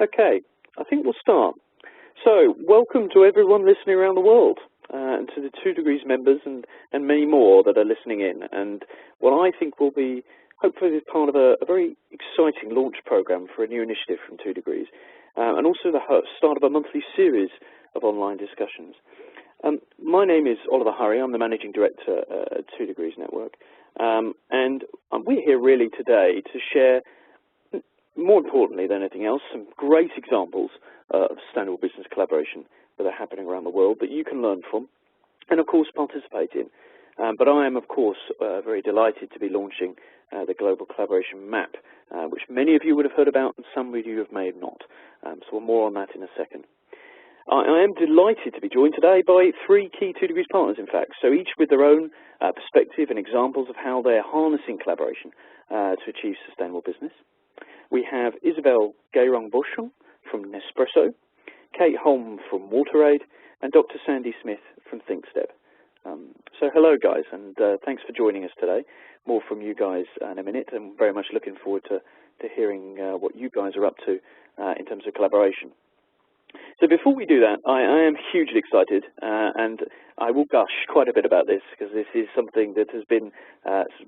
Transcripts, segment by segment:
Okay, I think we'll start. So, welcome to everyone listening around the world, and to the 2 Degrees members and many more that are listening in. And what I think will be, hopefully, part of a very exciting launch program for a new initiative from 2 Degrees, and also the start of a monthly series of online discussions. My name is Oliver Hurry. I'm the Managing Director at 2 Degrees Network, and we're here really today to share, more importantly than anything else, some great examples of sustainable business collaboration that are happening around the world that you can learn from and, of course, participate in. But I am, of course, very delighted to be launching the Global Collaboration Map, which many of you would have heard about and some of you may have not. So more on that in a second. I am delighted to be joined today by 3 key 2 Degrees partners, in fact, so each with their own perspective and examples of how they're harnessing collaboration to achieve sustainable business. We have Isabelle Guérin-Beauchamp from Nespresso, Kate Holm from WaterAid, and Dr. Sandy Smith from Thinkstep. So hello, guys, and thanks for joining us today. More from you guys in a minute, and very much looking forward to hearing what you guys are up to in terms of collaboration. So before we do that, I am hugely excited, and I will gush quite a bit about this because this is something that has been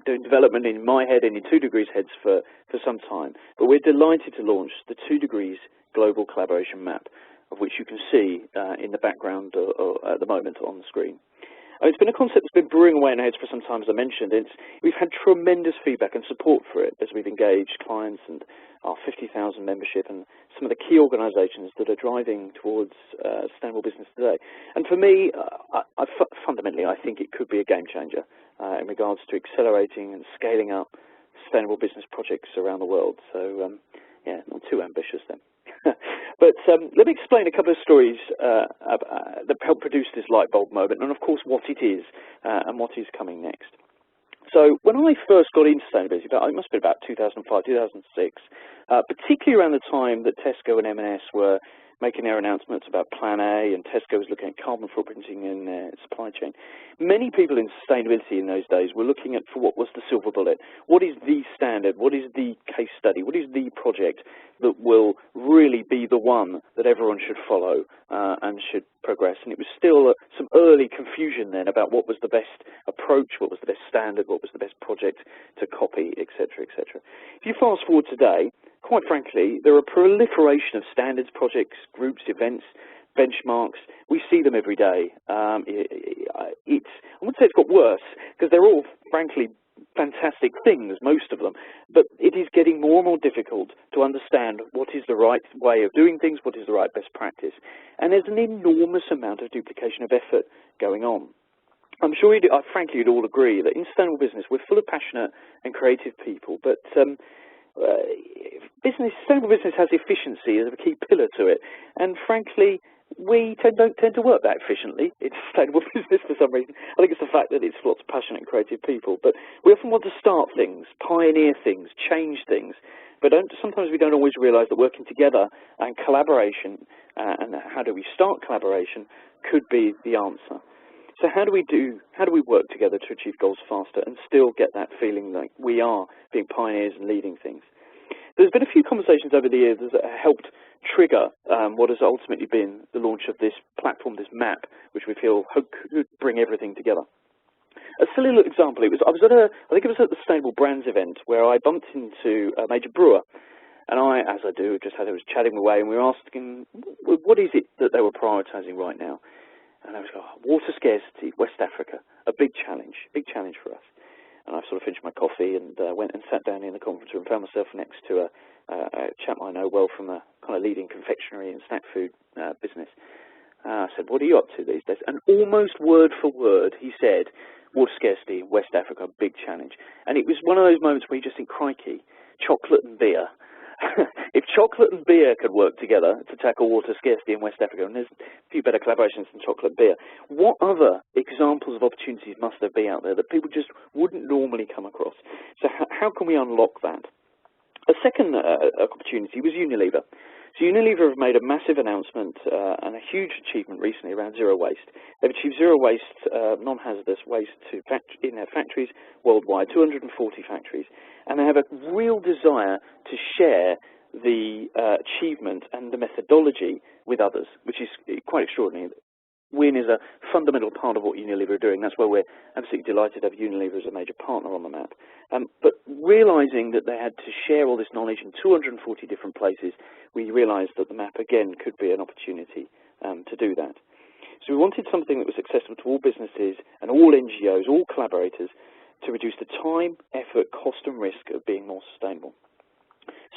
doing development in my head and in 2 Degrees heads for some time. But we're delighted to launch the 2 Degrees Global Collaboration Map, of which you can see in the background at the moment on the screen. It's been a concept that's been brewing away in our heads for some time, as I mentioned. We've had tremendous feedback and support for it as we've engaged clients and our 50,000 membership and some of the key organisations that are driving towards sustainable business today. And for me, fundamentally, I think it could be a game changer in regards to accelerating and scaling up sustainable business projects around the world. So, yeah, not too ambitious then. But let me explain a couple of stories that helped produce this light bulb moment, and of course what it is and what is coming next. So when I first got into sustainability, it must have been about 2005, 2006, particularly around the time that Tesco and M&S were making their announcements about Plan A, and Tesco was looking at carbon footprinting in their supply chain. Many people in sustainability in those days were looking at for what was the silver bullet. What is the standard? What is the case study? What is the project that will really be the one that everyone should follow and should progress? And it was still some early confusion then about what was the best approach, what was the best standard, what was the best project to copy, etc., etc. If you fast forward today, quite frankly, there are a proliferation of standards, projects, groups, events, benchmarks. We see them every day. I wouldn't say it's got worse, because they're all, frankly, fantastic things, most of them, but it is getting more and more difficult to understand what is the right way of doing things, what is the right best practice. And there's an enormous amount of duplication of effort going on. I'm sure frankly you'd all agree that in sustainable business we're full of passionate and creative people, but sustainable business has efficiency as a key pillar to it, and frankly we don't tend to work that efficiently in sustainable business for some reason. I think it's the fact that it's lots of passionate and creative people, but we often want to start things, pioneer things, change things, but sometimes we don't always realise that working together and collaboration and how do we start collaboration could be the answer. So how do we work together to achieve goals faster and still get that feeling like we are being pioneers and leading things? There's been a few conversations over the years that have helped trigger what has ultimately been the launch of this platform, this map, which we feel could bring everything together. A silly little example, I think it was at the Sustainable Brands event where I bumped into a major brewer. And I, as I do, I was chatting away and we were asking, what is it that they were prioritising right now? And I was going, water scarcity, West Africa, a big challenge for us. And I sort of finished my coffee and went and sat down in the conference room, found myself next to a chap I know well from a kind of leading confectionery and snack food business. I said, what are you up to these days? And almost word for word, he said, water scarcity, West Africa, big challenge. And it was one of those moments where you just think, crikey, chocolate and beer. If chocolate and beer could work together to tackle water scarcity in West Africa, and there's a few better collaborations than chocolate and beer, what other examples of opportunities must there be out there that people just wouldn't normally come across? So how can we unlock that? A second opportunity was Unilever. So Unilever have made a massive announcement and a huge achievement recently around zero waste. They've achieved zero waste, non-hazardous waste in their factories worldwide, 240 factories. And they have a real desire to share the achievement and the methodology with others, which is quite extraordinary. WIN is a fundamental part of what Unilever are doing. That's why we're absolutely delighted to have Unilever as a major partner on the map. But realising that they had to share all this knowledge in 240 different places, we realised that the map, again, could be an opportunity to do that. So we wanted something that was accessible to all businesses and all NGOs, all collaborators, to reduce the time, effort, cost and risk of being more sustainable.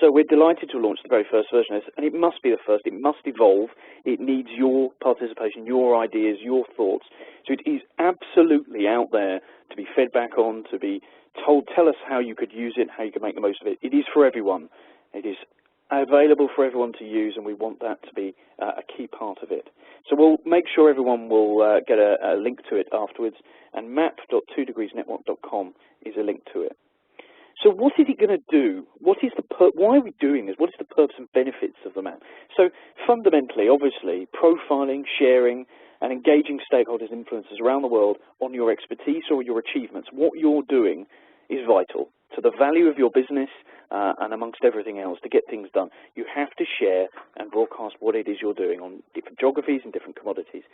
So we're delighted to launch the very first version of this, and it must be the first. It must evolve. It needs your participation, your ideas, your thoughts. So it is absolutely out there to be fed back on, to be told, tell us how you could use it, how you could make the most of it. It is for everyone. It is available for everyone to use, and we want that to be a key part of it. So we'll make sure everyone will get a link to it afterwards, and map.2degreesnetwork.com is a link to it. So what is it going to do? What is why are we doing this? What is the purpose and benefits of the map? So fundamentally, obviously, profiling, sharing, and engaging stakeholders and influencers around the world on your expertise or your achievements. What you're doing is vital to the value of your business and amongst everything else to get things done. You have to share and broadcast what it is you're doing on different geographies and different commodities.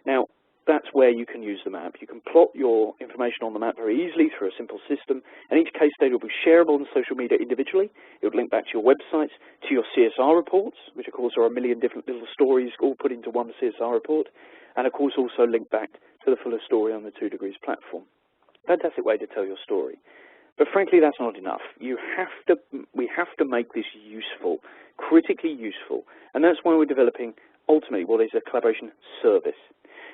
Now, that's where you can use the map. You can plot your information on the map very easily through a simple system, and each case data will be shareable on social media individually. It will link back to your websites, to your CSR reports, which of course are a million different little stories all put into one CSR report, and of course also link back to the fuller story on the 2 Degrees platform. Fantastic way to tell your story. But frankly, that's not enough. We have to make this useful, critically useful, and that's why we're developing ultimately what is a collaboration service.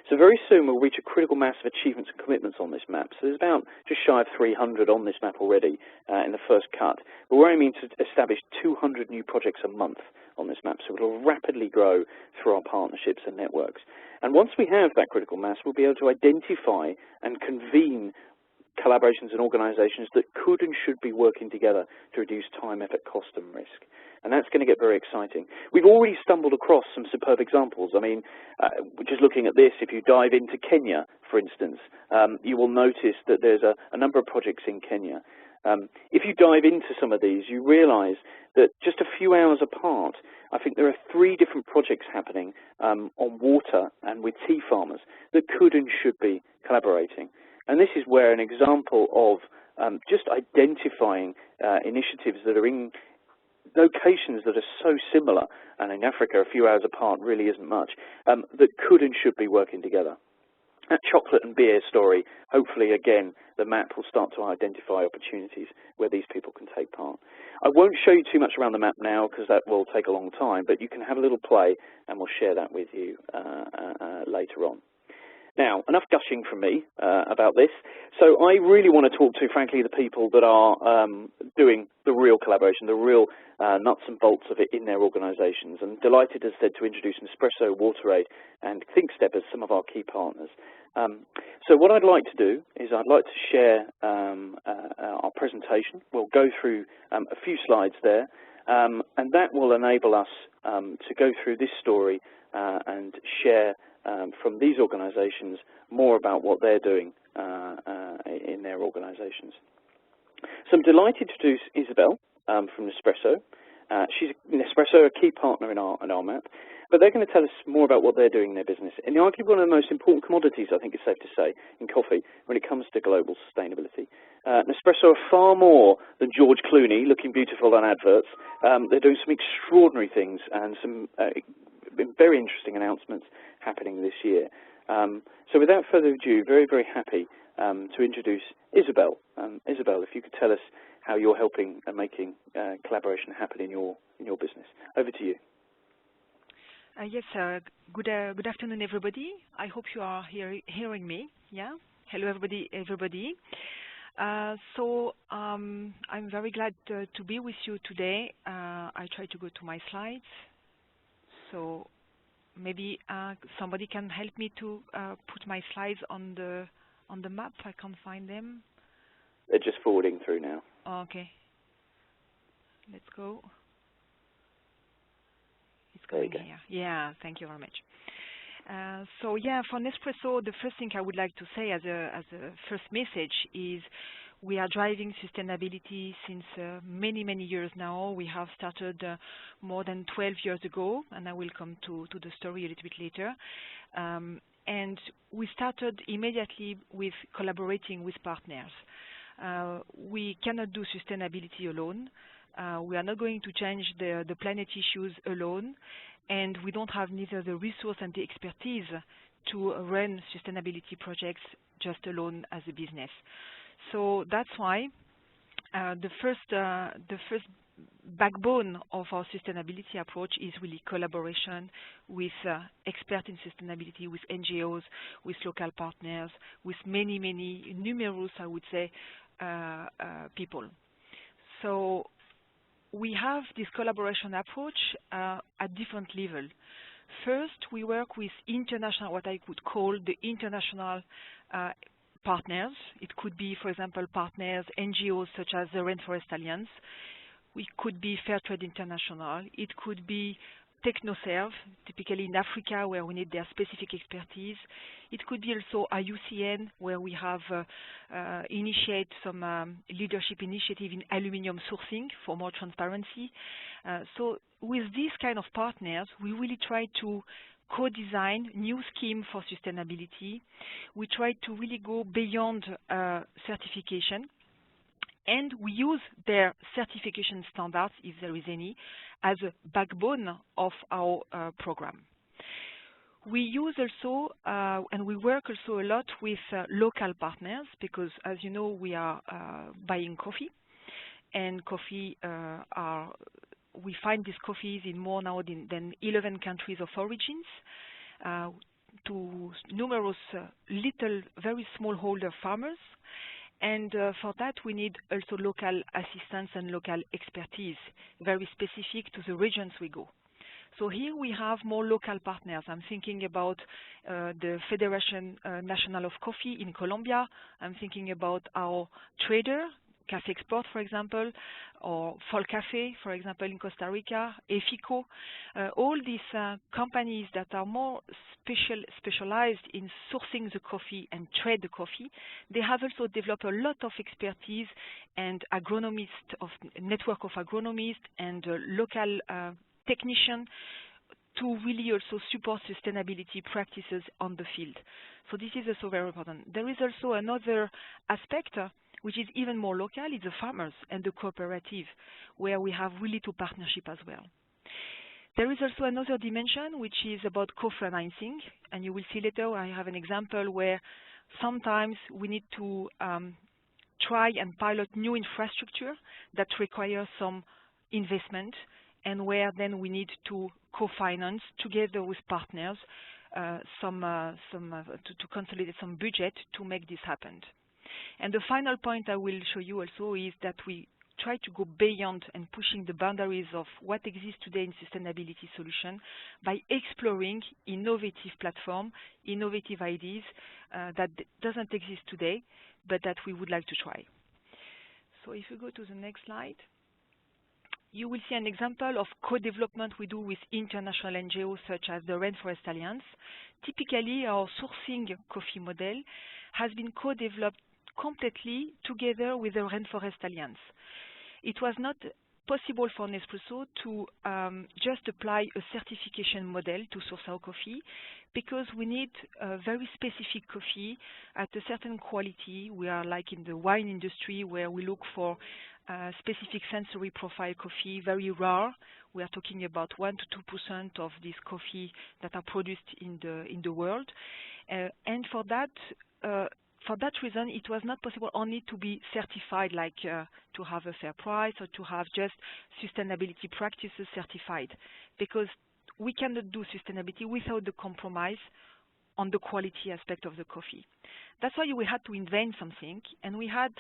So very soon we'll reach a critical mass of achievements and commitments on this map. So there's about just shy of 300 on this map already in the first cut. But we're aiming to establish 200 new projects a month on this map, so it'll rapidly grow through our partnerships and networks. And once we have that critical mass, we'll be able to identify and convene collaborations and organisations that could and should be working together to reduce time, effort, cost and risk. And that's going to get very exciting. We've already stumbled across some superb examples. I mean, just looking at this, if you dive into Kenya, for instance, you will notice that there's a number of projects in Kenya. If you dive into some of these, you realise that just a few hours apart, I think there are 3 different projects happening on water and with tea farmers that could and should be collaborating. And this is where an example of just identifying initiatives that are in locations that are so similar, and in Africa a few hours apart really isn't much, that could and should be working together. That chocolate and beer story, hopefully again the map will start to identify opportunities where these people can take part. I won't show you too much around the map now because that will take a long time, but you can have a little play and we'll share that with you later on. Now, enough gushing from me about this. So I really want to talk to, frankly, the people that are doing the real collaboration, the real nuts and bolts of it in their organisations. And delighted, as said, to introduce Nespresso, WaterAid and Thinkstep as some of our key partners. So what I'd like to do is I'd like to share our presentation. We'll go through a few slides there, and that will enable us to go through this story and share from these organisations more about what they're doing in their organisations. So I'm delighted to introduce Isabel from Nespresso. She's Nespresso, a key partner in our map, but they're going to tell us more about what they're doing in their business. And arguably one of the most important commodities, I think it's safe to say, in coffee when it comes to global sustainability. Nespresso are far more than George Clooney looking beautiful on adverts. They're doing some extraordinary things and some very interesting announcements happening this year. So without further ado, very, very happy to introduce Isabel. Isabel, if you could tell us how you're helping and making collaboration happen in your business. Over to you. Yes, good afternoon, everybody. I hope you are hearing me. Yeah. Hello, everybody. So I'm very glad to be with you today. I try to go to my slides. So maybe somebody can help me to put my slides on the map. I can't find them. They're just forwarding through now. Okay. Let's go. It's going here. Yeah, thank you very much. So yeah, for Nespresso, the first thing I would like to say as a first message is We are driving sustainability since many, many years now. We have started more than 12 years ago, and I will come to the story a little bit later. And we started immediately with collaborating with partners. We cannot do sustainability alone. We are not going to change the planet issues alone, and we don't have neither the resource and the expertise to run sustainability projects just alone as a business. So that's why the first backbone of our sustainability approach is really collaboration with experts in sustainability, with NGOs, with local partners, with many, numerous, I would say, people. So we have this collaboration approach at different levels. First, we work with international, what I could call the international partners. It could be, for example, partners, NGOs such as the Rainforest Alliance. It could be Fairtrade International. It could be TechnoServe, typically in Africa, where we need their specific expertise. It could be also IUCN, where we have initiate some leadership initiative in aluminium sourcing for more transparency. So with these kind of partners, we really try to co-design new scheme for sustainability. We try to really go beyond certification, and we use their certification standards, if there is any, as a backbone of our program. We use also, and we work also a lot with local partners, because as you know, we are buying coffee, and coffee we find these coffees in more now than 11 countries of origins, to numerous little, very smallholder farmers. And for that, we need also local assistance and local expertise, very specific to the regions we go. So here we have more local partners. I'm thinking about the Federation Nacional of Coffee in Colombia. I'm thinking about our trader, Café Export, for example, or Folcafé, for example, in Costa Rica, EFICO. All these companies that are more specialized in sourcing the coffee and trade the coffee, they have also developed a lot of expertise and agronomists, of network of agronomists and local technicians to really also support sustainability practices on the field. So this is also very important. There is also another aspect which is even more local, is the farmers and the cooperative, where we have really two partnership as well. There is also another dimension which is about co-financing, and you will see later I have an example where sometimes we need to try and pilot new infrastructure that requires some investment, and where then we need to co-finance together with partners to consolidate some budget to make this happen. And the final point I will show you also is that we try to go beyond and pushing the boundaries of what exists today in sustainability solution by exploring innovative platform, innovative ideas that doesn't exist today, but that we would like to try. So if you go to the next slide, you will see an example of co-development we do with international NGOs such as the Rainforest Alliance. Typically, our sourcing coffee model has been co-developed completely together with the Rainforest Alliance. It was not possible for Nespresso to just apply a certification model to source our coffee, because we need a very specific coffee at a certain quality. We are like in the wine industry, where we look for specific sensory profile coffee, very rare. We are talking about 1 to 2% of this coffee that are produced in the world, and for that reason, it was not possible only to be certified, like to have a fair price or to have just sustainability practices certified, because we cannot do sustainability without the compromise on the quality aspect of the coffee. That's why we had to invent something, and we had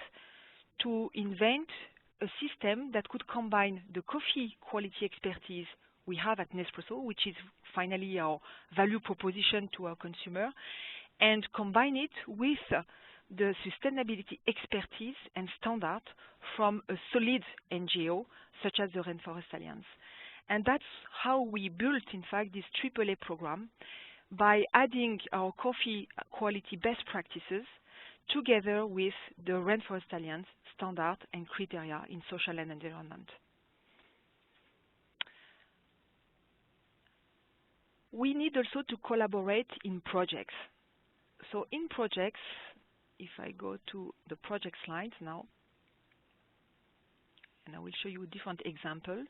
to invent a system that could combine the coffee quality expertise we have at Nespresso, which is finally our value proposition to our consumer, and combine it with the sustainability expertise and standard from a solid NGO such as the Rainforest Alliance. And that's how we built, in fact, this AAA program, by adding our coffee quality best practices together with the Rainforest Alliance standard and criteria in social and environment. We need also to collaborate in projects. So in projects, if I go to the project slides now, and I will show you a different example.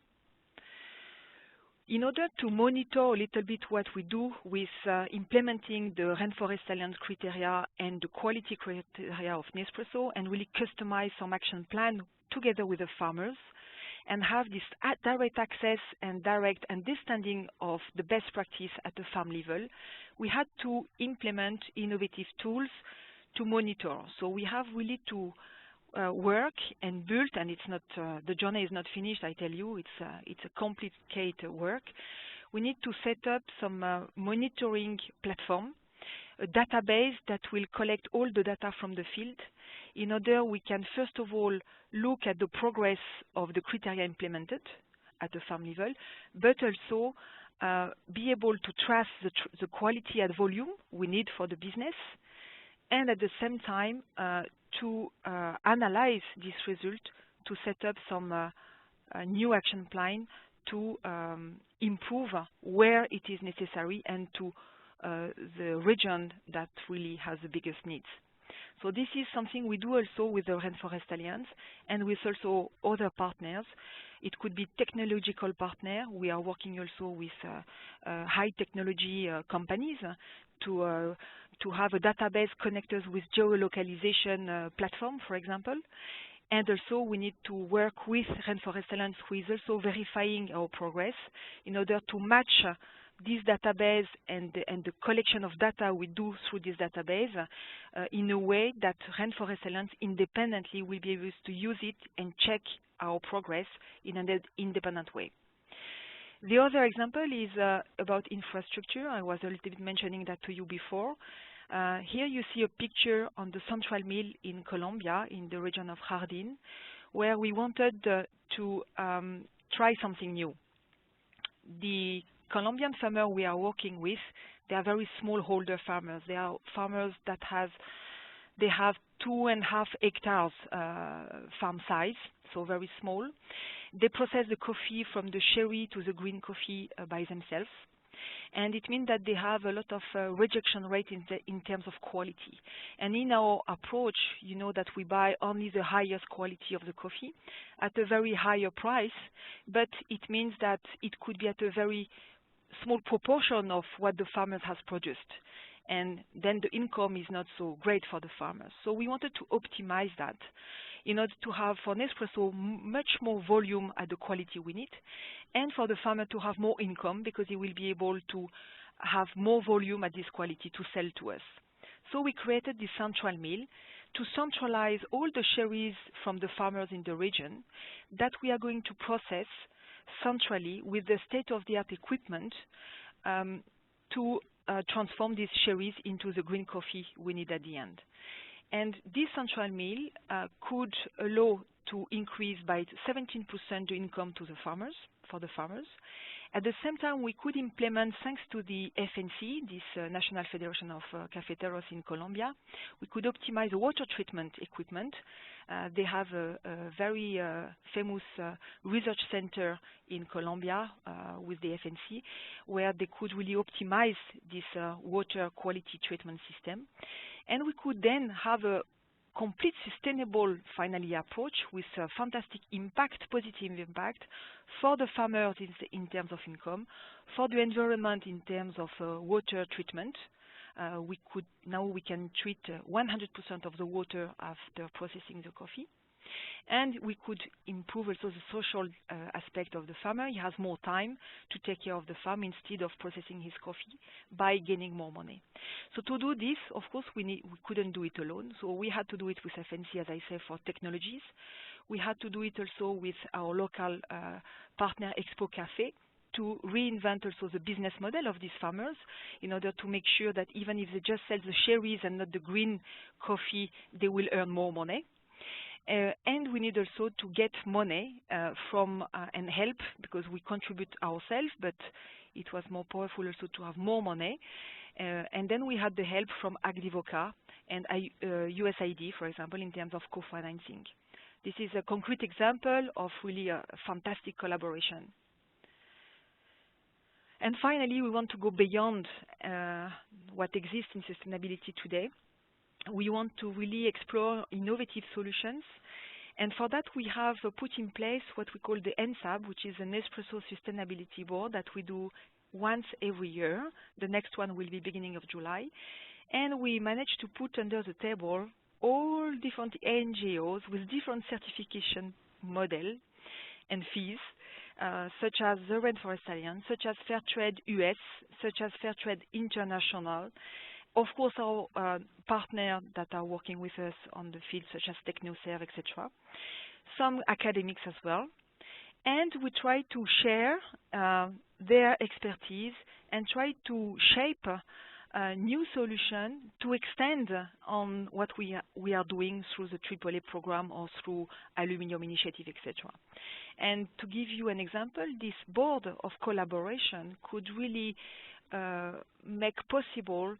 In order to monitor a little bit what we do with implementing the Rainforest Alliance criteria and the quality criteria of Nespresso, and really customize some action plan together with the farmers, and have this direct access and direct understanding of the best practice at the farm level, we had to implement innovative tools to monitor. So we have really to work and build, and it's not the journey is not finished. I tell you, it's a complicated work. We need to set up some monitoring platform, a database that will collect all the data from the field. In order, we can first of all look at the progress of the criteria implemented at the farm level, but also be able to trace the quality at volume we need for the business, and at the same time to analyze this result to set up some new action plan to improve where it is necessary and to the region that really has the biggest needs. So this is something we do also with the Rainforest Alliance and with also other partners. It could be technological partner. We are working also with high technology companies to have a database connected with geolocalization platform, for example. And also we need to work with Rainforest Alliance, who is also verifying our progress in order to match this database and the collection of data we do through this database in a way that Rainforest Alliance independently will be able to use it and check our progress in an independent way. The other example is about infrastructure. I was a little bit mentioning that to you before. Here you see a picture on the central mill in Colombia, in the region of Jardin, where we wanted to try something new. The Colombian farmer we are working with, they are very smallholder farmers. They are farmers that have 2.5 hectares farm size, so very small. They process the coffee from the sherry to the green coffee by themselves. And it means that they have a lot of rejection rate in terms of quality. And in our approach, you know that we buy only the highest quality of the coffee at a very higher price, but it means that it could be at a very small proportion of what the farmers has produced. And then the income is not so great for the farmers. So we wanted to optimize that in order to have for Nespresso much more volume at the quality we need, and for the farmer to have more income because he will be able to have more volume at this quality to sell to us. So we created this central mill to centralize all the sherries from the farmers in the region that we are going to process centrally with the state-of-the-art equipment to transform these sherries into the green coffee we need at the end. And this central mill could allow to increase by 17% the income to the farmers, for the farmers. At the same time, we could implement, thanks to the FNC, this National Federation of Cafeteros in Colombia, we could optimize the water treatment equipment. They have a very famous research center in Colombia with the FNC, where they could really optimize this water quality treatment system. And we could then have a complete sustainable, finally, approach with a fantastic impact, positive impact for the farmers in terms of income, for the environment in terms of water treatment. Now we can treat 100% of the water after processing the coffee. And we could improve also the social aspect of the farmer. He has more time to take care of the farm instead of processing his coffee by gaining more money. So to do this, of course, we couldn't do it alone. So we had to do it with FNC, as I say, for technologies. We had to do it also with our local partner Expo Cafe to reinvent also the business model of these farmers in order to make sure that even if they just sell the sherries and not the green coffee, they will earn more money. And we need also to get money from and help, because we contribute ourselves, but it was more powerful also to have more money. And then we had the help from Agdivoca and USAID, for example, in terms of co-financing. This is a concrete example of really a fantastic collaboration. And finally, we want to go beyond what exists in sustainability today. We want to really explore innovative solutions. And for that, we have put in place what we call the NSAB, which is an Nespresso Sustainability Board that we do once every year. The next one will be beginning of July. And we managed to put under the table all different NGOs with different certification model and fees, such as the Rainforest Alliance, such as Fairtrade US, such as Fairtrade International. Of course, our partners that are working with us on the field, such as TechnoServe, etc. Some academics as well. And we try to share their expertise and try to shape a new solution to extend on what we are doing through the AAA program or through Aluminium Initiative, etc. And to give you an example, this board of collaboration could really make possible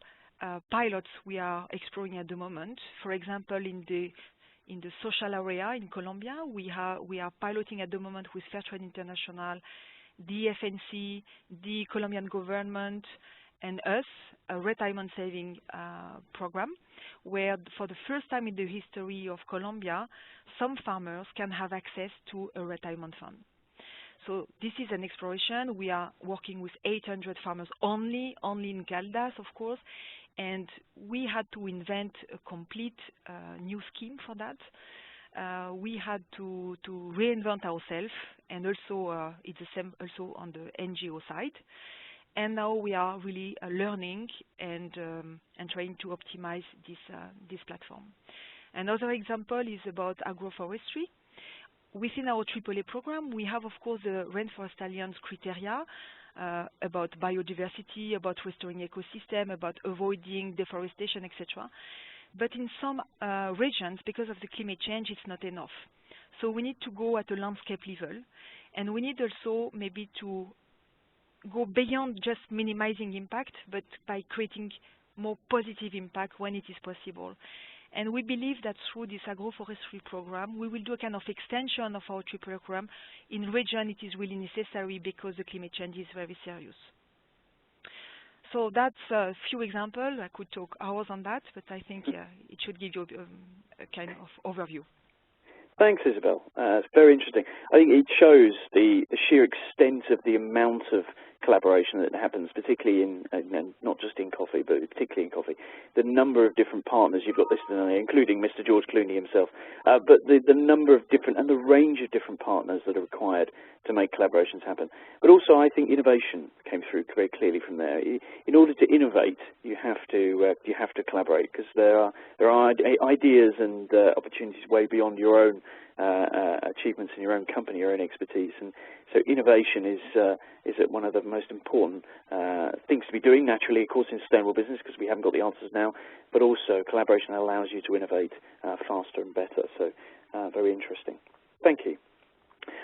pilots we are exploring at the moment. For example, in the social area in Colombia, we are piloting at the moment with Fairtrade International, the FNC, the Colombian government, and us, a retirement saving program, where for the first time in the history of Colombia, some farmers can have access to a retirement fund. So this is an exploration. We are working with 800 farmers only in Caldas, of course, and we had to invent a complete new scheme for that. We had to reinvent ourselves, and also it's the same also on the NGO side. And now we are really learning and trying to optimize this platform. Another example is about agroforestry. Within our AAA program, we have, of course, the Rainforest Alliance criteria about biodiversity, about restoring ecosystem, about avoiding deforestation, etc. But in some regions, because of the climate change, it's not enough. So we need to go at a landscape level, and we need also maybe to go beyond just minimizing impact, but by creating more positive impact when it is possible. And we believe that through this agroforestry program, we will do a kind of extension of our AAA program. In region, it is really necessary because the climate change is very serious. So that's a few examples. I could talk hours on that, but I think it should give you a kind of overview. Thanks, Isabel. It's very interesting. I think it shows the sheer extent of the amount of collaboration that happens, particularly in, not just in coffee, but particularly in coffee. The number of different partners you've got listed on there, including Mr. George Clooney himself, but the number of different and the range of different partners that are required to make collaborations happen. But also, I think innovation came through very clearly from there. In order to innovate, you have to collaborate, because there are ideas and opportunities way beyond your own achievements in your own company, your own expertise, and so innovation is one of the most important things to be doing. Naturally, of course, in sustainable business, because we haven't got the answers now, but also collaboration allows you to innovate faster and better. So very interesting. Thank you.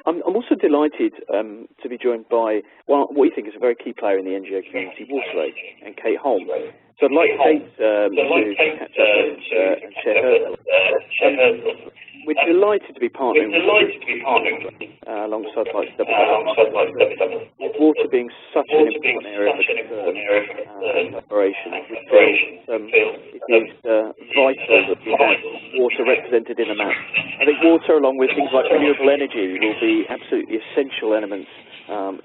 I'm also delighted to be joined by what we think is a very key player in the NGO community, WaterAid, and Kate Holm. So I'd like Kate to catch up and share her thoughts. We're delighted to be partnering alongside like water being such an important area of collaboration. It is vital that we have water represented in the map. I think water, along with things like renewable energy, will be absolutely essential elements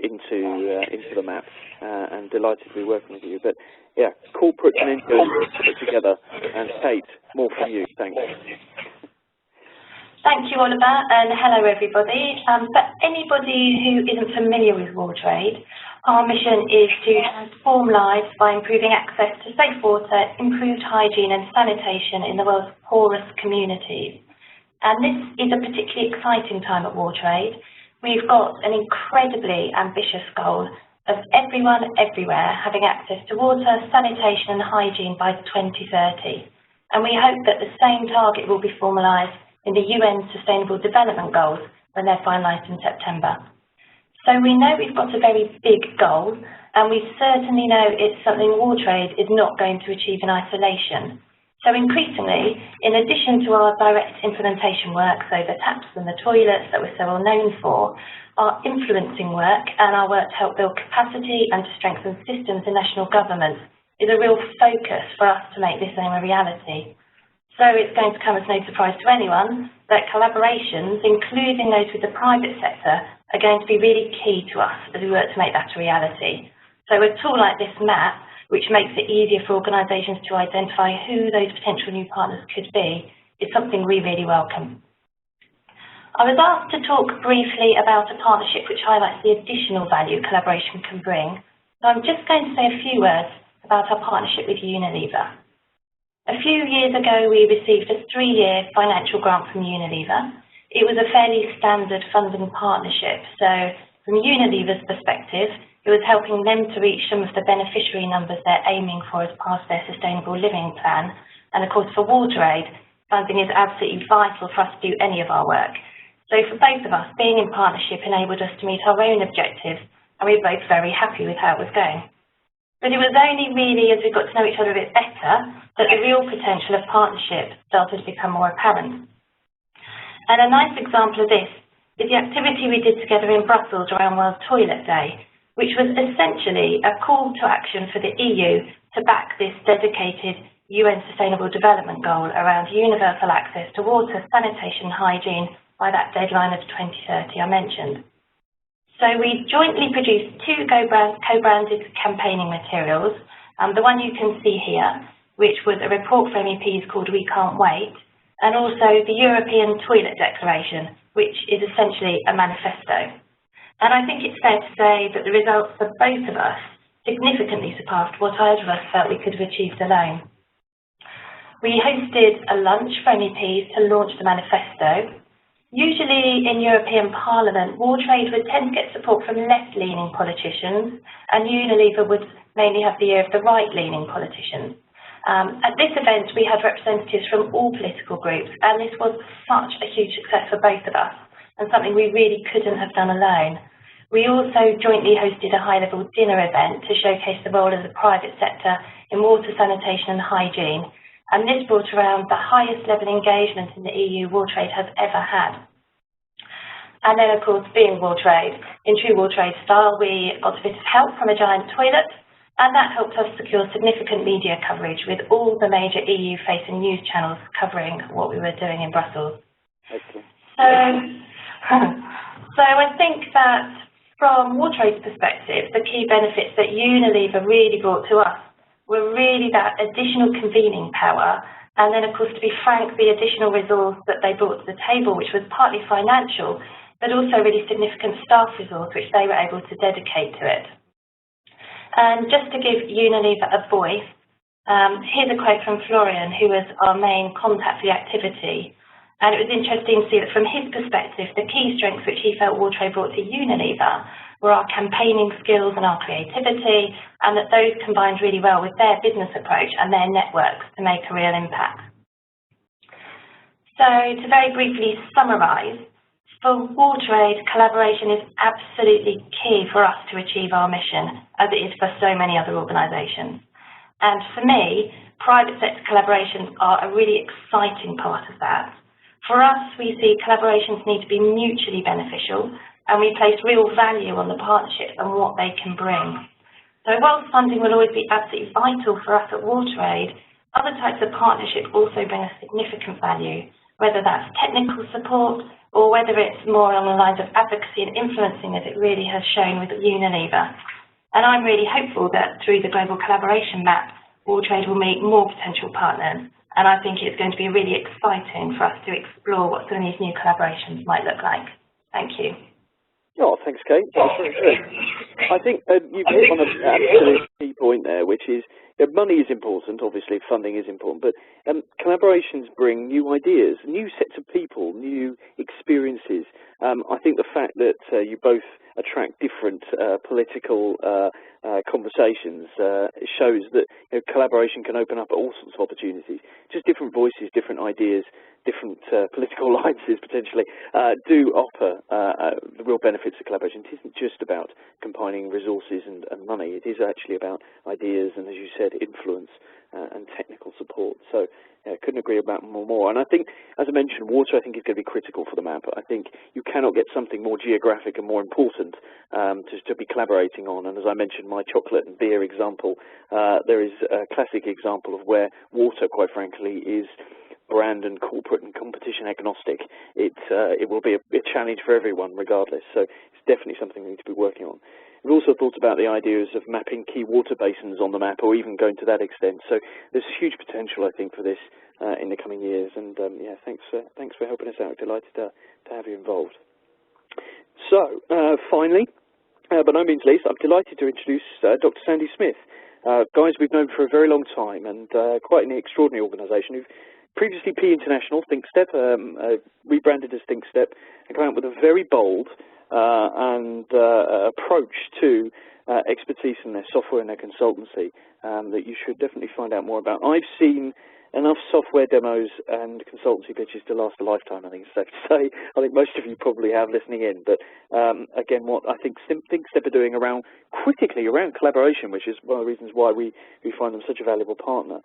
into the map. And delighted to be working with you. But yeah, corporate and NGOs put together. And Kate, more from you. Thanks. Thank you, Oliver, and hello, everybody. For anybody who isn't familiar with WaterAid, our mission is to transform lives by improving access to safe water, improved hygiene and sanitation in the world's poorest communities. And this is a particularly exciting time at WaterAid. We've got an incredibly ambitious goal of everyone everywhere having access to water, sanitation and hygiene by 2030. And we hope that the same target will be formalised in the UN Sustainable Development Goals when they're finalised in September. So we know we've got a very big goal, and we certainly know it's something WaterAid is not going to achieve in isolation. So increasingly, in addition to our direct implementation work, so the taps and the toilets that we're so well known for, our influencing work and our work to help build capacity and to strengthen systems in national governments is a real focus for us to make this aim a reality. So it's going to come as no surprise to anyone that collaborations, including those with the private sector, are going to be really key to us as we work to make that a reality. So a tool like this map, which makes it easier for organisations to identify who those potential new partners could be, is something we really welcome. I was asked to talk briefly about a partnership which highlights the additional value collaboration can bring. So I'm just going to say a few words about our partnership with Unilever. A few years ago, we received a 3-year financial grant from Unilever. It was a fairly standard funding partnership. So from Unilever's perspective, it was helping them to reach some of the beneficiary numbers they're aiming for as part of their sustainable living plan. And of course, for WaterAid, funding is absolutely vital for us to do any of our work. So for both of us, being in partnership enabled us to meet our own objectives, and we were both very happy with how it was going. But it was only really as we got to know each other a bit better that the real potential of partnership started to become more apparent. And a nice example of this is the activity we did together in Brussels around World Toilet Day, which was essentially a call to action for the EU to back this dedicated UN Sustainable Development Goal around universal access to water, sanitation and hygiene by that deadline of 2030 I mentioned. So we jointly produced 2 co-branded campaigning materials. The one you can see here, which was a report for MEPs called We Can't Wait, and also the European Toilet Declaration, which is essentially a manifesto. And I think it's fair to say that the results for both of us significantly surpassed what either of us felt we could have achieved alone. We hosted a lunch for MEPs to launch the manifesto. Usually in European Parliament, WaterAid would tend to get support from left-leaning politicians, and Unilever would mainly have the ear of the right-leaning politicians. At this event, we had representatives from all political groups, and this was such a huge success for both of us, and something we really couldn't have done alone. We also jointly hosted a high-level dinner event to showcase the role of the private sector in water, sanitation and hygiene, and this brought around the highest level engagement in the EU WaterAid has ever had. And then, of course, being WaterAid, in true WaterAid style, we got a bit of help from a giant toilet, and that helped us secure significant media coverage with all the major EU-facing news channels covering what we were doing in Brussels. Excellent. So I think that from WaterAid's perspective, the key benefits that Unilever really brought to us were really that additional convening power, and then, of course, to be frank, the additional resource that they brought to the table, which was partly financial, but also really significant staff resource, which they were able to dedicate to it. And just to give Unilever a voice, here's a quote from Florian, who was our main contact for the activity. And it was interesting to see that from his perspective, the key strengths which he felt WaterAid brought to Unilever were our campaigning skills and our creativity, and that those combined really well with their business approach and their networks to make a real impact. So to very briefly summarise, for WaterAid, collaboration is absolutely key for us to achieve our mission, as it is for so many other organisations. And for me, private sector collaborations are a really exciting part of that. For us, we see collaborations need to be mutually beneficial, and we place real value on the partnerships and what they can bring. So whilst funding will always be absolutely vital for us at WaterAid, other types of partnership also bring us significant value, whether that's technical support or whether it's more along the lines of advocacy and influencing, as it really has shown with Unilever. And I'm really hopeful that through the global collaboration map, WaterAid will meet more potential partners. And I think it's going to be really exciting for us to explore what some of these new collaborations might look like. Thank you. Oh, thanks, Kate. That's very good. I think you've hit on an absolute key point there, which is money is important, obviously, funding is important, but collaborations bring new ideas, new sets of people, new experiences. I think the fact that you both attract different political conversations shows that collaboration can open up all sorts of opportunities, just different voices, different ideas different political alliances potentially, do offer the real benefits of collaboration. It isn't just about combining resources and money. It is actually about ideas and, as you said, influence and technical support. So couldn't agree about more. And I think, as I mentioned, water I think is going to be critical for the map. I think you cannot get something more geographic and more important to be collaborating on. And as I mentioned, my chocolate and beer example, there is a classic example of where water, quite frankly, is brand and corporate and competition agnostic. It will be a challenge for everyone regardless. So it's definitely something we need to be working on. We've also thought about the ideas of mapping key water basins on the map, or even going to that extent. So there's huge potential, I think, for this in the coming years. And yeah, thanks for helping us out. Delighted to have you involved. So finally, by no means least, I'm delighted to introduce Dr. Sandy Smith. Guys we've known for a very long time, and quite an extraordinary organisation who've previously P International, Thinkstep, rebranded as Thinkstep, and come out with a very bold approach to expertise in their software and their consultancy that you should definitely find out more about. I've seen enough software demos and consultancy pitches to last a lifetime, I think it's safe to say. I think most of you probably have listening in, but again, what I think Thinkstep are doing critically around collaboration, which is one of the reasons why we find them such a valuable partner,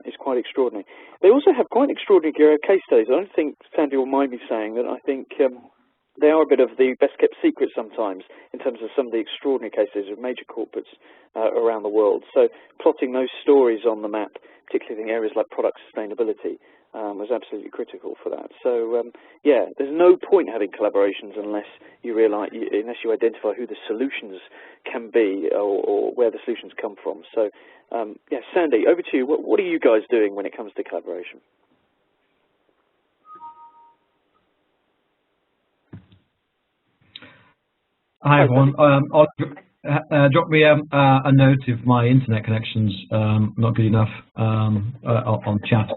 is quite extraordinary. They also have quite extraordinary case studies. I don't think Sandy will mind me saying that. I think they are a bit of the best-kept secret sometimes in terms of some of the extraordinary cases of major corporates around the world. So plotting those stories on the map, particularly in areas like product sustainability, was absolutely critical for that. So yeah, there's no point having collaborations unless you identify who the solutions can be or where the solutions come from. So yeah, Sandy, over to you. What are you guys doing when it comes to collaboration? Hi everyone. Drop me a note if my internet connection's not good enough on chat.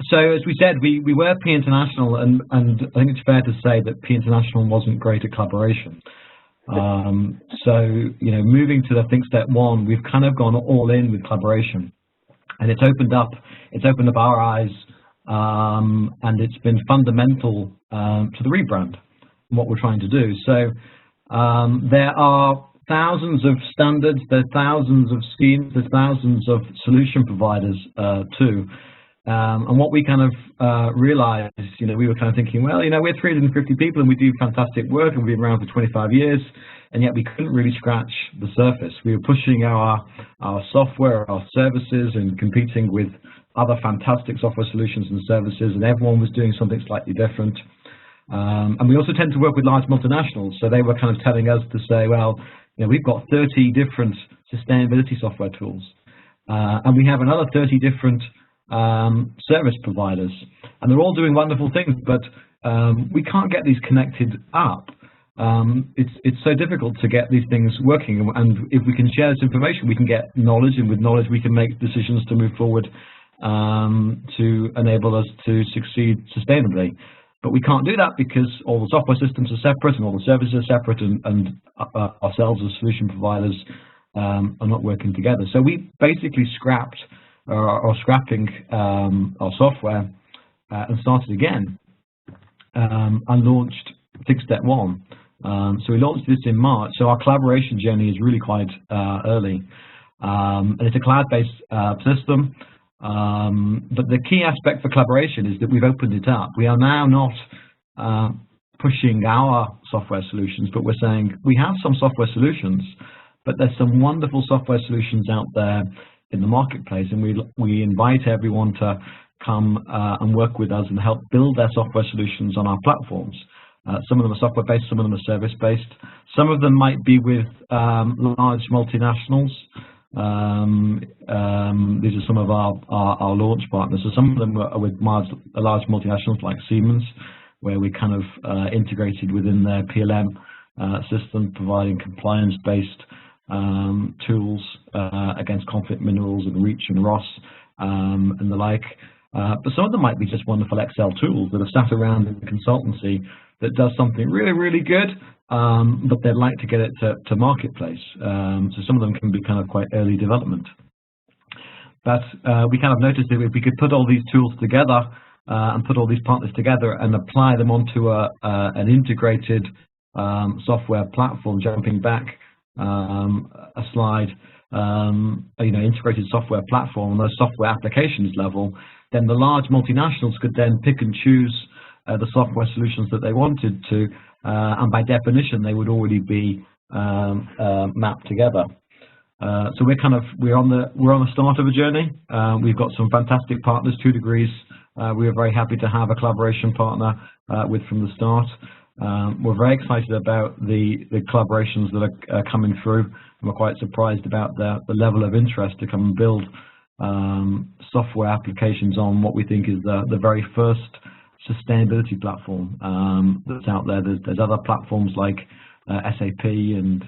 So as we said, we were P International, and I think it's fair to say that P International wasn't great at collaboration. So moving to the Thinkstep one, we've kind of gone all in with collaboration, and it's opened up our eyes, and it's been fundamental to the rebrand. What we're trying to do. So there are thousands of standards, there are thousands of schemes, there's thousands of solution providers too. And what we kind of realized, we were kind of thinking, well, we're 350 people and we do fantastic work and we've been around for 25 years, and yet we couldn't really scratch the surface. We were pushing our software, our services, and competing with other fantastic software solutions and services, and everyone was doing something slightly different. And we also tend to work with large multinationals, so they were kind of telling us to say, well, we've got 30 different sustainability software tools, and we have another 30 different service providers, and they're all doing wonderful things, but we can't get these connected up. It's so difficult to get these things working, and if we can share this information, we can get knowledge, and with knowledge we can make decisions to move forward to enable us to succeed sustainably. But we can't do that because all the software systems are separate and all the services are separate, and ourselves as solution providers are not working together. So we basically scrapped scrapping our software and started again and launched Thinkstep 1. So we launched this in March. So our collaboration journey is really quite early. And it's a cloud-based system. But the key aspect for collaboration is that we've opened it up. We are now not pushing our software solutions, but we're saying we have some software solutions, but there's some wonderful software solutions out there in the marketplace, and we invite everyone to come and work with us and help build their software solutions on our platforms. Some of them are software-based, some of them are service-based. Some of them might be with large multinationals. These are some of our launch partners. So some of them are with large multinationals like Siemens, where we kind of integrated within their PLM system, providing compliance-based tools against conflict minerals and REACH and ROS and the like. But some of them might be just wonderful Excel tools that are sat around in the consultancy that does something really, really good, but they'd like to get it to marketplace. So some of them can be kind of quite early development. But we kind of noticed that if we could put all these tools together and put all these partners together and apply them onto an integrated software platform, jumping back a slide, integrated software platform on those software applications level, then the large multinationals could then pick and choose the software solutions that they wanted to, and by definition, they would already be mapped together. So we're on the start of a journey. We've got some fantastic partners. 2 degrees. We are very happy to have a collaboration partner with from the start. We're very excited about the collaborations that are coming through, and we're quite surprised about the level of interest to come and build software applications on what we think is the very first sustainability platform that's out there. There's other platforms like SAP and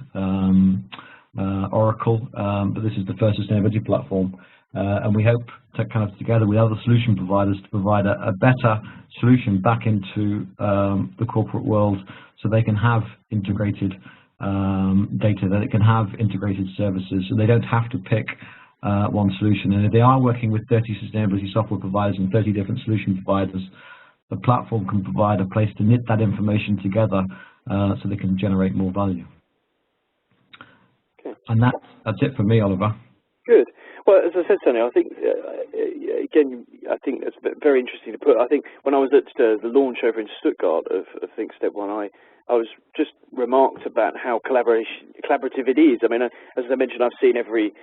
Oracle, but this is the first sustainability platform, and we hope to kind of together with other solution providers to provide a better solution back into the corporate world, so they can have integrated data, that it can have integrated services, so they don't have to pick one solution. And if they are working with 30 sustainability software providers and 30 different solution providers, the platform can provide a place to knit that information together so they can generate more value. Okay. And that's it for me, Oliver. Good. Well, as I said, Tony, I think, again, I think it's very interesting to put. I think when I was at the launch over in Stuttgart of Thinkstep One, I was just remarked about how collaborative it is. I mean, as I mentioned, I've seen every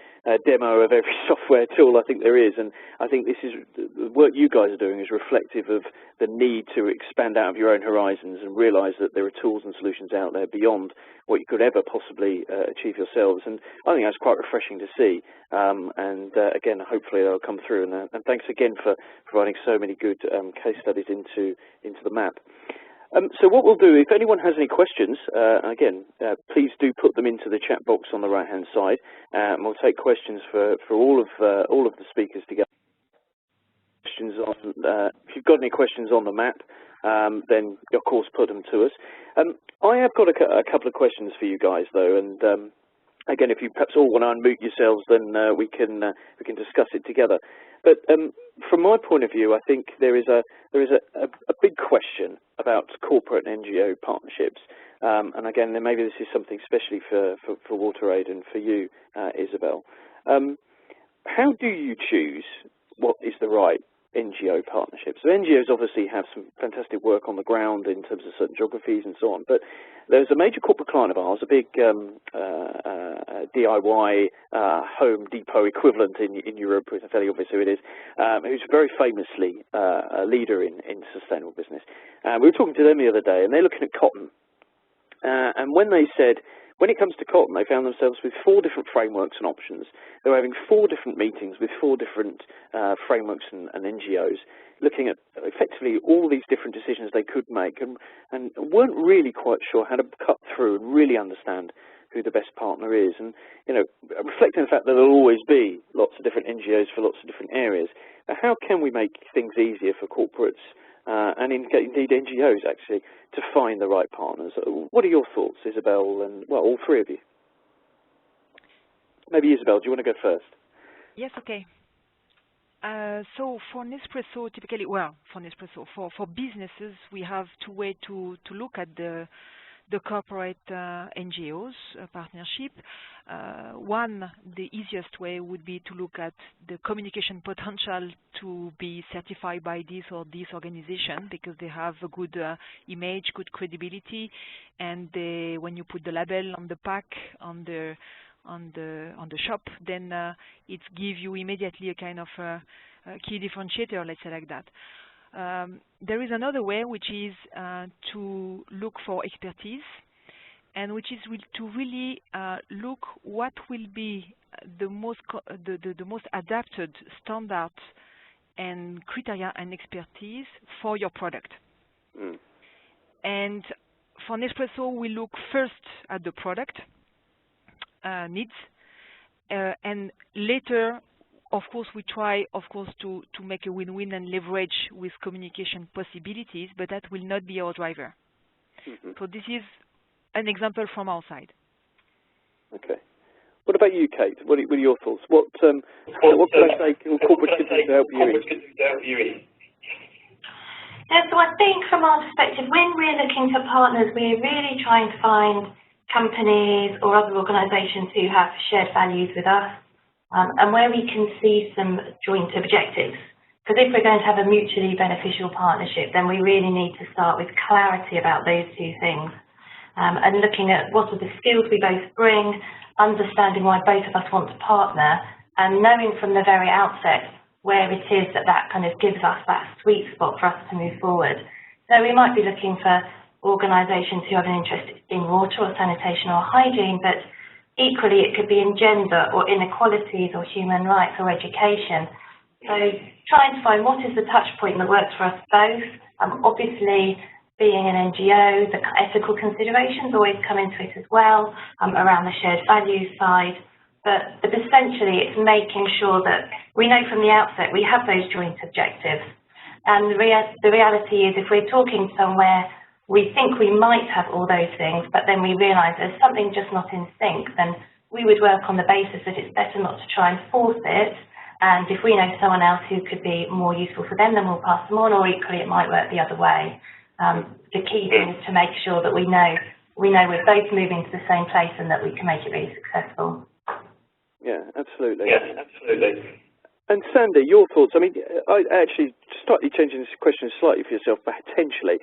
demo of every software tool I think there is, and I think this is the work you guys are doing is reflective of the need to expand out of your own horizons and realise that there are tools and solutions out there beyond what you could ever possibly achieve yourselves. And I think that's quite refreshing to see. Again, hopefully they'll come through. And thanks again for providing so many good case studies into the map. So what we'll do, if anyone has any questions, again, please do put them into the chat box on the right-hand side, and we'll take questions for all of the speakers together. Questions on, if you've got any questions on the map, then of course put them to us. I have got a couple of questions for you guys though, and again, if you perhaps all want to unmute yourselves, then we can discuss it together. But from my point of view, I think there is a big question about corporate and NGO partnerships. And again, maybe this is something especially for WaterAid and for you, Isabel. How do you choose what is the right NGO partnerships? So NGOs obviously have some fantastic work on the ground in terms of certain geographies and so on, but there's a major corporate client of ours, a big DIY Home Depot equivalent in Europe, it's fairly obvious who it is, who's very famously a leader in sustainable business. We were talking to them the other day, and they're looking at cotton. And when they said, when it comes to cotton, they found themselves with 4 different frameworks and options. They were having 4 different meetings with 4 different frameworks and NGOs, looking at effectively all these different decisions they could make, and weren't really quite sure how to cut through and really understand who the best partner is. And, you know, reflecting the fact that there'll always be lots of different NGOs for lots of different areas, how can we make things easier for corporates and indeed NGOs actually to find the right partners? What are your thoughts, Isabel, and well, all 3 of you? Maybe Isabel, do you want to go first? Yes, okay. So for Nespresso, typically, well, for businesses, we have 2 ways to look at the corporate NGOs partnership. One, the easiest way would be to look at the communication potential to be certified by this or this organization, because they have a good image, good credibility, and when you put the label on the pack, on the shop, then it gives you immediately a kind of key differentiator, let's say like that. There is another way, which is to look for expertise, and which is to really look what will be the most adapted standards and criteria and expertise for your product. Mm. And for Nespresso, we look first at the product needs, and later, of course, we try, of course, to make a win-win and leverage with communication possibilities, but that will not be our driver. Mm-hmm. So this is an example from our side. Okay. What about you, Kate? What are your thoughts? What could I say corporate could do to help you? Yeah, so I think from our perspective, when we're looking for partners, we're really trying to find companies or other organisations who have shared values with us, and where we can see some joint objectives. Because if we're going to have a mutually beneficial partnership, then we really need to start with clarity about those two things, and looking at what are the skills we both bring, understanding why both of us want to partner, and knowing from the very outset where it is that kind of gives us that sweet spot for us to move forward. So we might be looking for organisations who have an interest in water or sanitation or hygiene, but equally it could be in gender or inequalities or human rights or education. So trying to find what is the touch point that works for us both. Obviously, being an NGO, the ethical considerations always come into it as well, around the shared values side. But essentially, it's making sure that we know from the outset we have those joint objectives. And the reality is, if we're talking somewhere, we think we might have all those things, but then we realise there's something just not in sync, then we would work on the basis that it's better not to try and force it. And if we know someone else who could be more useful for them, then we'll pass them on, or equally it might work the other way. The key thing is to make sure that we know we're both moving to the same place and that we can make it really successful. Yeah, absolutely. And Sandy, your thoughts? I mean, I actually slightly changing this question slightly for yourself, potentially.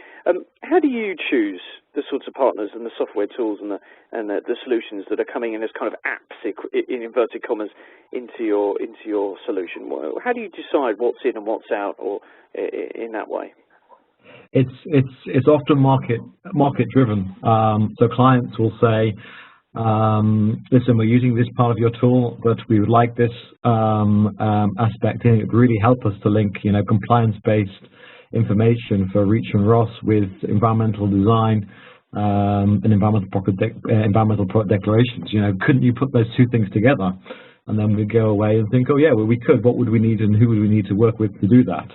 How do you choose the sorts of partners and the software tools and the solutions that are coming in as kind of apps, in inverted commas, into your solution? How do you decide what's in and what's out, or in that way? It's often market driven. So clients will say, listen, we're using this part of your tool, but we would like this aspect in it. It would really help us to link, compliance-based information for Reach and Ross with environmental design and environmental product declarations. Couldn't you put those two things together? And then we go away and think, oh yeah, well we could. What would we need, and who would we need to work with to do that?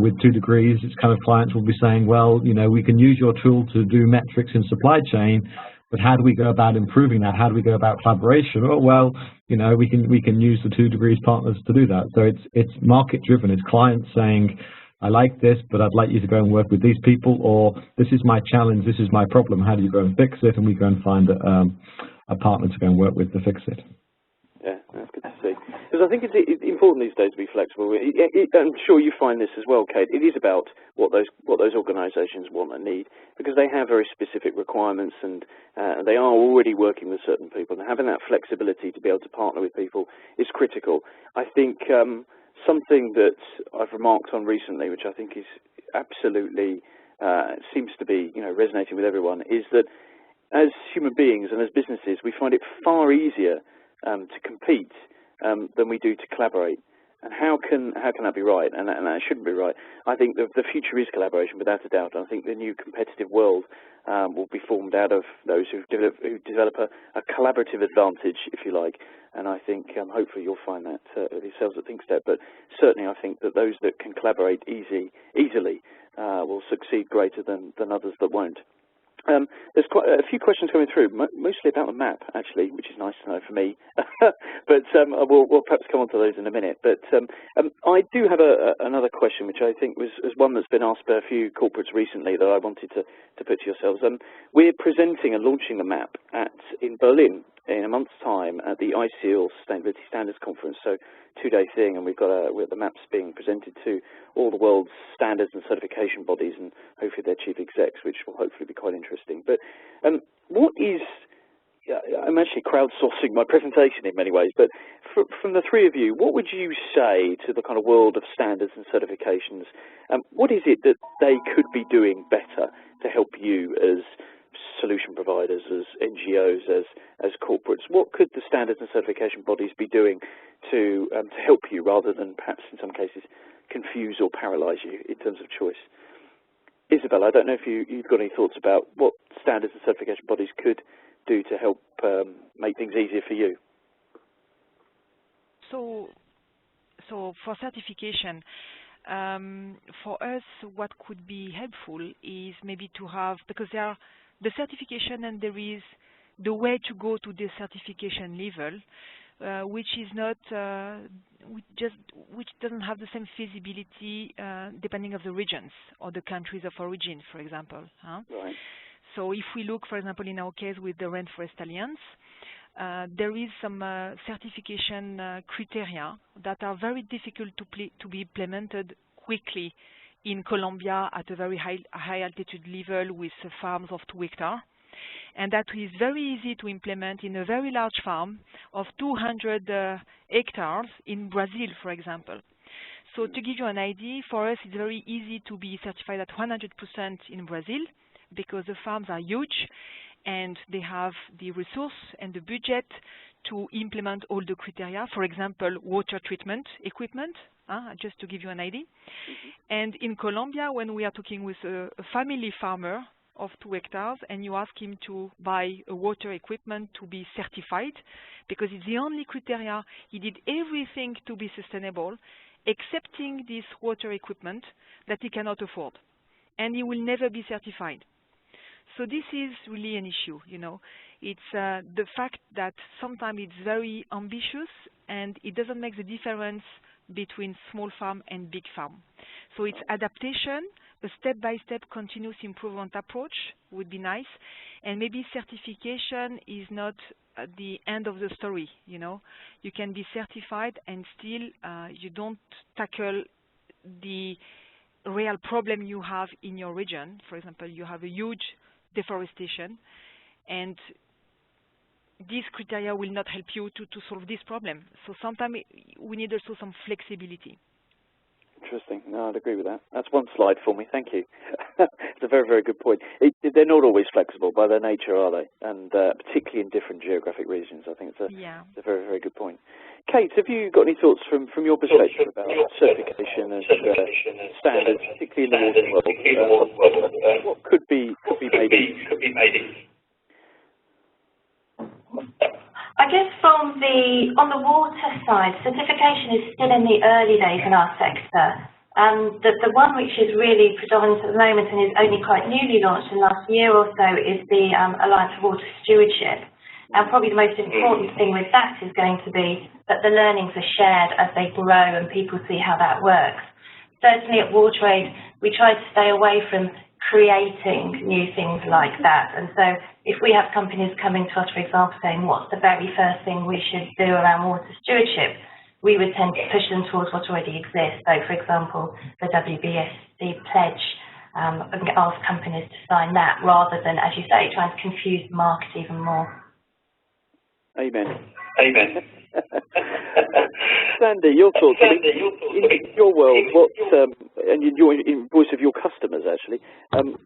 With 2 degrees, it's kind of clients will be saying, well, we can use your tool to do metrics in supply chain, but how do we go about improving that? How do we go about collaboration? Oh, well, we can use the 2 degrees partners to do that. So it's market driven. It's clients saying, I like this, but I'd like you to go and work with these people, or this is my challenge, this is my problem. How do you go and fix it? And we go and find a partner to go and work with to fix it. Yeah, that's good to see. Because I think it's important these days to be flexible. I'm sure you find this as well, Kate. It is about what those organisations want and need, because they have very specific requirements, and they are already working with certain people. And having that flexibility to be able to partner with people is critical. I think something that I've remarked on recently, which I think is absolutely seems to be resonating with everyone, is that as human beings and as businesses, we find it far easier to compete than we do to collaborate. And how can that be right? And that shouldn't be right. I think the future is collaboration, without a doubt. I think the new competitive world will be formed out of those who develop a collaborative advantage, if you like. And I think hopefully you'll find that yourselves at Thinkstep. But certainly I think that those that can collaborate easily will succeed greater than others that won't. There's quite a few questions coming through, mostly about the map, actually, which is nice to know for me. But we'll perhaps come on to those in a minute. But I do have another question, which I think was one that's been asked by a few corporates recently that I wanted to put to yourselves. We're presenting and launching the map in Berlin in a month's time at the ICL Sustainability Standards Conference, so 2-day thing, and we've got the maps being presented to all the world's standards and certification bodies, and hopefully their chief execs, which will hopefully be quite interesting. But what is, I'm actually crowdsourcing my presentation in many ways, but from the three of you, what would you say to the kind of world of standards and certifications? What is it that they could be doing better to help you as solution providers, as NGOs, as corporates? What could the standards and certification bodies be doing to help you, rather than perhaps in some cases confuse or paralyse you in terms of choice? Isabel, I don't know if you've got any thoughts about what standards and certification bodies could do to help make things easier for you. So for certification, for us, what could be helpful is maybe to have, because there are the certification and there is the way to go to the certification level, which is not, which doesn't have the same feasibility depending of the regions or the countries of origin, for example. Right. So if we look, for example, in our case with the Rainforest Alliance, there is some certification criteria that are very difficult to be implemented quickly in Colombia at a very high altitude level with farms of 2 hectares. And that is very easy to implement in a very large farm of 200 hectares in Brazil, for example. So to give you an idea, for us it's very easy to be certified at 100% in Brazil because the farms are huge and they have the resource and the budget to implement all the criteria, for example, water treatment equipment, just to give you an idea. And in Colombia, when we are talking with a family farmer of 2 hectares and you ask him to buy a water equipment to be certified, because it's the only criteria, he did everything to be sustainable, excepting this water equipment that he cannot afford, and he will never be certified. So this is really an issue, you know. It's the fact that sometimes it's very ambitious and it doesn't make the difference between small farm and big farm. So it's adaptation, a step-by-step continuous improvement approach would be nice, and maybe certification is not the end of the story, you know. You can be certified and still you don't tackle the real problem you have in your region. For example, you have a huge deforestation, and these criteria will not help you to solve this problem. So sometimes we need also some flexibility. Interesting. No, I'd agree with that. That's one slide for me. Thank you. It's a very, very good point. They're not always flexible by their nature, are they? And particularly in different geographic regions. I think it's a very, very good point. Kate, have you got any thoughts from your perspective about certification and standards, particularly in the water world? What could be made? I guess on the water side, certification is still in the early days in our sector. The one which is really predominant at the moment and is only quite newly launched in the last year or so is the Alliance for Water Stewardship. And probably the most important thing with that is going to be that the learnings are shared as they grow and people see how that works. Certainly at WaterAid, we try to stay away from creating new things like that. And so if we have companies coming to us, for example, saying, what's the very first thing we should do around water stewardship, we would tend to push them towards what already exists. So, for example, the WBSC pledge, and ask companies to sign that rather than, as you say, trying to confuse the market even more. Amen. Sandy, your thoughts. In your world, and in your voice of your customers, actually,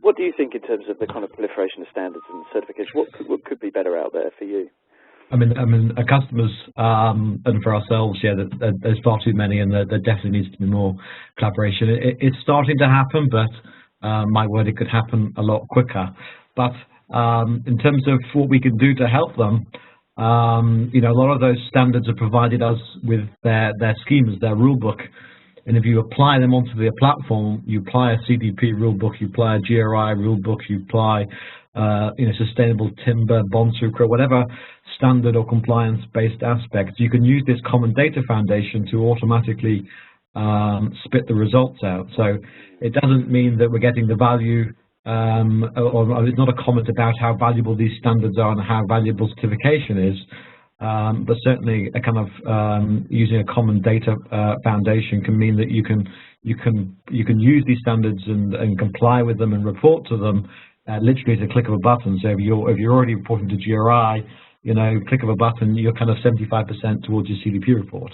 what do you think in terms of the kind of proliferation of standards and certification? What could be better out there for you? I mean, our customers and for ourselves, there's far too many, and there definitely needs to be more collaboration. It's starting to happen, but my word, it could happen a lot quicker. But in terms of what we can do to help them, a lot of those standards are provided us with their schemas, their rule book, and if you apply them onto their platform, you apply a CDP rule book, you apply a GRI rule book, you apply sustainable timber, bond sucre, whatever standard or compliance-based aspects, you can use this common data foundation to automatically spit the results out. So it doesn't mean that we're getting the value, or it's not a comment about how valuable these standards are and how valuable certification is, but certainly a kind of using a common data foundation can mean that you can use these standards and comply with them and report to them literally at a click of a button. So if you're already reporting to GRI, click of a button, you're kind of 75% towards your CDP report.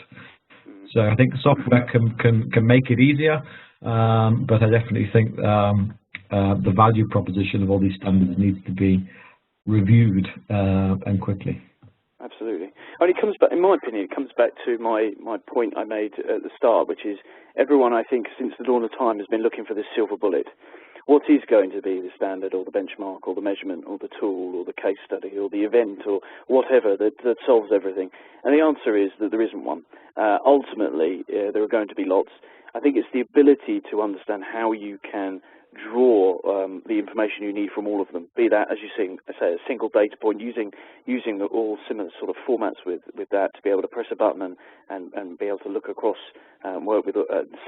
So I think software can make it easier, but I definitely think the value proposition of all these standards needs to be reviewed and quickly. Absolutely. And it comes back, in my opinion, it comes back to my point I made at the start, which is everyone, I think, since the dawn of time has been looking for this silver bullet. What is going to be the standard or the benchmark or the measurement or the tool or the case study or the event or whatever that solves everything? And the answer is that there isn't one. Ultimately, there are going to be lots. I think it's the ability to understand how you can draw the information you need from all of them, be that, as you say, a single data point, using all similar sort of formats with that to be able to press a button and be able to look across, work with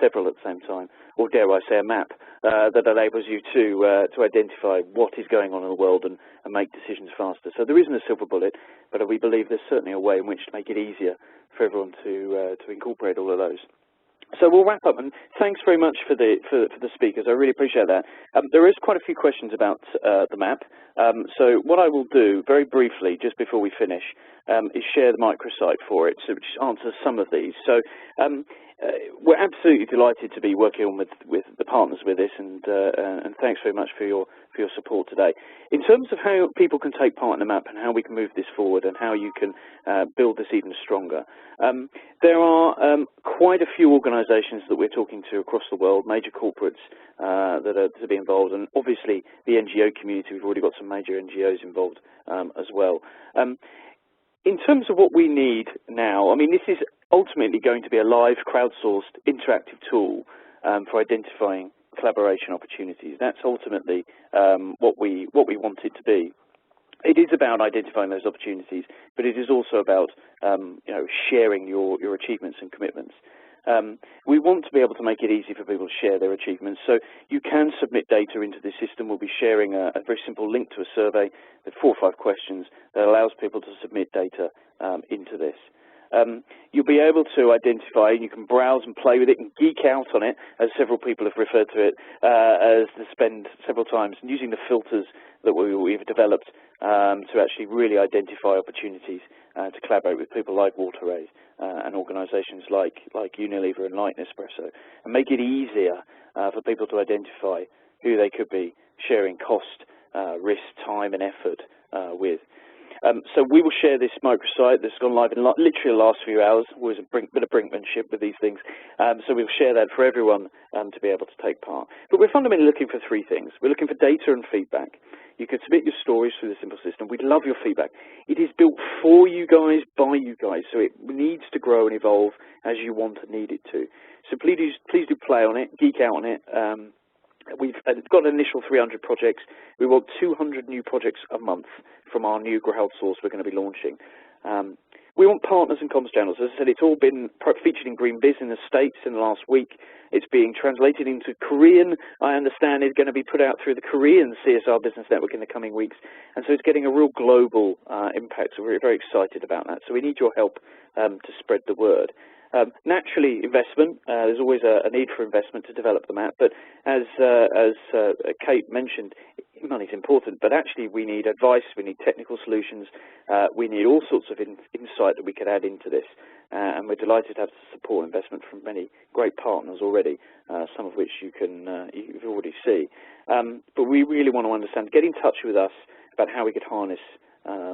several at the same time, or dare I say a map that enables you to identify what is going on in the world and make decisions faster. So there isn't a silver bullet, but we believe there's certainly a way in which to make it easier for everyone to incorporate all of those. So we'll wrap up, and thanks very much for the speakers. I really appreciate that. There is quite a few questions about the map. So what I will do very briefly, just before we finish, is share the microsite for it, which answers some of these. So we're absolutely delighted to be working on with the partners with this, and thanks very much for your support today. In terms of how people can take part in the map and how we can move this forward and how you can build this even stronger, there are quite a few organisations that we're talking to across the world, major corporates that are to be involved, and obviously the NGO community. We've already got some major NGOs involved as well. In terms of what we need now, I mean, this is ultimately going to be a live, crowdsourced, interactive tool for identifying collaboration opportunities. That's ultimately what we want it to be. It is about identifying those opportunities, but it is also about sharing your achievements and commitments. We want to be able to make it easy for people to share their achievements, so you can submit data into the system. We'll be sharing a very simple link to a survey with 4 or 5 questions that allows people to submit data into this. You'll be able to identify, and you can browse and play with it and geek out on it, as several people have referred to it, as to spend several times, and using the filters that we've developed to actually really identify opportunities to collaborate with people like WaterAid and organisations like Unilever and like Nespresso, and make it easier for people to identify who they could be sharing cost, risk, time and effort with. So we will share this microsite that's gone live in literally the last few hours. Always a bit of brinkmanship with these things. So we'll share that for everyone to be able to take part. But we're fundamentally looking for 3 things. We're looking for data and feedback. You can submit your stories through the simple system. We'd love your feedback. It is built for you guys, by you guys, so it needs to grow and evolve as you want and need it to. So please do play on it, geek out on it. We've got an initial 300 projects. We want 200 new projects a month from our new crowdsource we're going to be launching. We want partners and comms channels. As I said, it's all been featured in Green Biz in the States in the last week. It's being translated into Korean, I understand, is going to be put out through the Korean CSR Business Network in the coming weeks. And so it's getting a real global impact, so we're very excited about that. So we need your help to spread the word. Naturally, investment. There's always a need for investment to develop the map, but as Kate mentioned, money's important, but actually we need advice, we need technical solutions, we need all sorts of insight that we could add into this, and we're delighted to have support investment from many great partners already, some of which you've already see. But we really want to understand, get in touch with us about how we could harness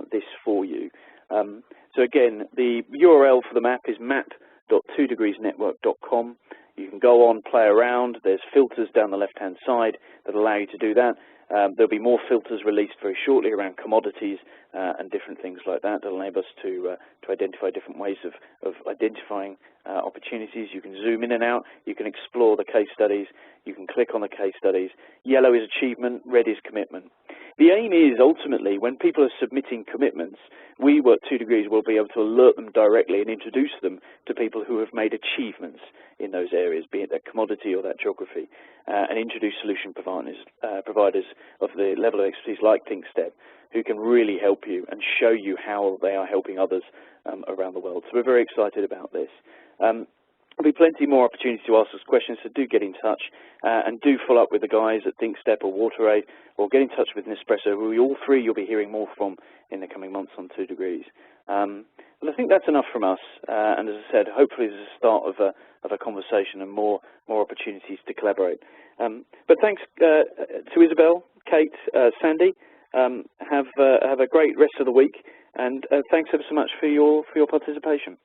this for you. So again, the URL for the map is map.2degreesnetwork.com. You can go on, play around. There's filters down the left-hand side that allow you to do that. There'll be more filters released very shortly around commodities and different things like that. That'll enable us to identify different ways of identifying opportunities. You can zoom in and out. You can explore the case studies. You can click on the case studies. Yellow is achievement. Red is commitment. The aim is ultimately when people are submitting commitments, we at 2 Degrees will be able to alert them directly and introduce them to people who have made achievements in those areas, be it that commodity or that geography, and introduce solution providers of the level of expertise like Thinkstep, who can really help you and show you how they are helping others around the world. So we're very excited about this. There'll be plenty more opportunities to ask us questions, so do get in touch and do follow up with the guys at Thinkstep or WaterAid, or get in touch with Nespresso, who all 3 you'll be hearing more from in the coming months on 2 Degrees. But I think that's enough from us, and as I said, hopefully this is the start of a conversation and more opportunities to collaborate. But thanks to Isabel, Kate, Sandy. Have a great rest of the week, and thanks ever so much for your participation.